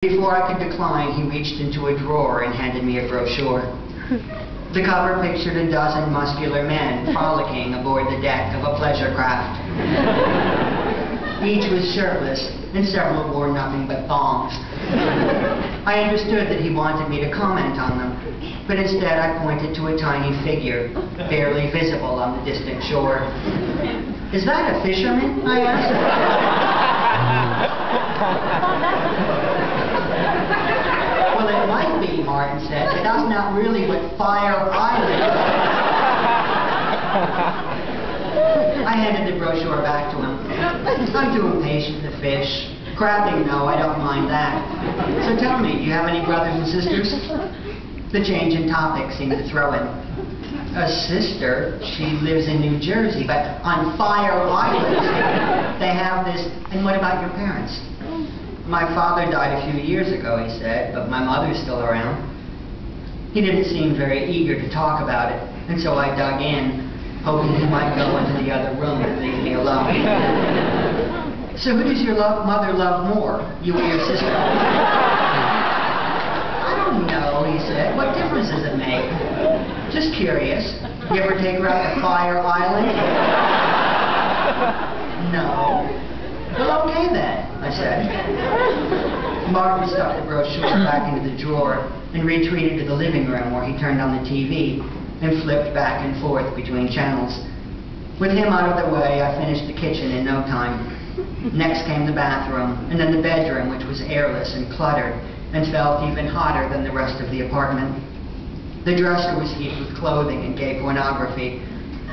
Before I could decline, he reached into a drawer and handed me a brochure. The cover pictured a dozen muscular men frolicking aboard the deck of a pleasure craft. Each was shirtless, and several wore nothing but thongs. I understood that he wanted me to comment on them, but instead I pointed to a tiny figure, barely visible on the distant shore. "Is that a fisherman?" I asked. "Well, it might be," Martin said, "but that's not really what Fire Island is." I handed the brochure back to him. I'm too impatient to fish. Crabbing, though, I don't mind that. So tell me, do you have any brothers and sisters? The change in topic seemed to throw him. "A sister? She lives in New Jersey, but on Fire Island they have this..." "And what about your parents?" "My father died a few years ago," he said, "but my mother's still around." He didn't seem very eager to talk about it, and so I dug in, hoping he might go into the other room and leave me alone. "So who does your mother love more, you or your sister?" "I don't know," he said. "What difference does it make? Just curious. You ever take her out to Fire Island?" "No." "Well, okay then," I said. Martin stuffed the brochure back into the drawer and retreated to the living room where he turned on the TV and flipped back and forth between channels. With him out of the way, I finished the kitchen in no time. Next came the bathroom, and then the bedroom, which was airless and cluttered and felt even hotter than the rest of the apartment. The dresser was heaped with clothing and gay pornography,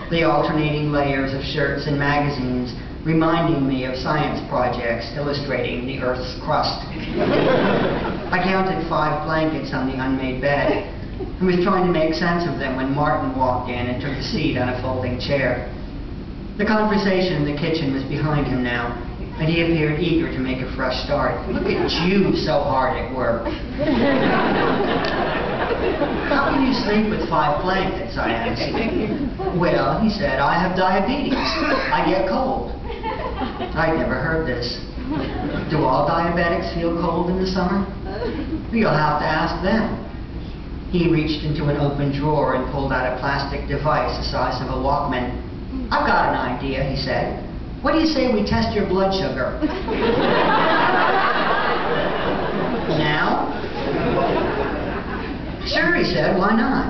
the alternating layers of shirts and magazines reminding me of science projects illustrating the Earth's crust. I counted 5 blankets on the unmade bed and was trying to make sense of them when Martin walked in and took a seat on a folding chair. The conversation in the kitchen was behind him now, and he appeared eager to make a fresh start. "Look at you, so hard at work." "How can you sleep with 5 blankets?" I asked. "Well," he said, "I have diabetes. I get cold." I'd never heard this. "Do all diabetics feel cold in the summer?" "You'll have to ask them." He reached into an open drawer and pulled out a plastic device the size of a Walkman. "I've got an idea," he said. "What do you say we test your blood sugar?" "Now?" "Sure," he said, "why not?"